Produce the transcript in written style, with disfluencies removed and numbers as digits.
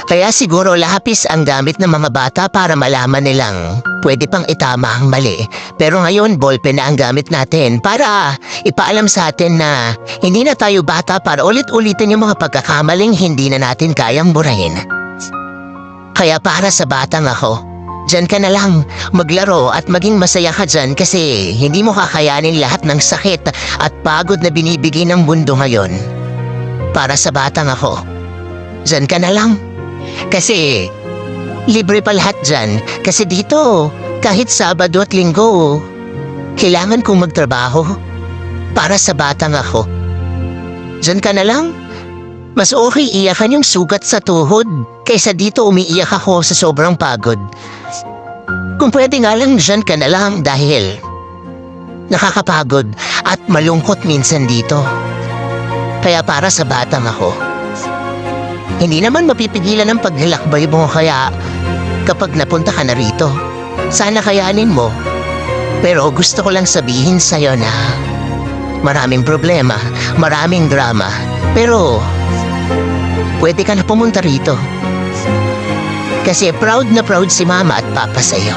Kaya siguro lapis ang gamit ng mga bata para malaman nilang pwede pang itama ang mali. Pero ngayon, ballpen na ang gamit natin para ipaalam sa atin na hindi na tayo bata para ulit-ulitin yung mga pagkakamaling hindi na natin kayang burahin. Kaya para sa batang ako, dyan ka na lang maglaro at maging masaya ka dyan kasi hindi mo kakayanin lahat ng sakit at pagod na binibigay ng mundo ngayon. Para sa batang ako, dyan ka na lang. Kasi libre pa lahat dyan. Kasi dito, kahit Sabado at Linggo, kailangan kong magtrabaho. Para sa batang ako, dyan ka na lang. Mas okay iyakan yung sugat sa tuhod kaysa dito umiiyak ako sa sobrang pagod. Kung pwede nga lang dyan ka na lang dahil nakakapagod at malungkot minsan dito. Kaya para sa batang ako, hindi naman mapipigilan ang paglalakbay mo kaya kapag napunta ka na rito, sana kayanin mo. Pero gusto ko lang sabihin sa'yo na maraming problema, maraming drama, pero pwede ka na pumunta rito. Kasi proud na proud si Mama at Papa sa'yo.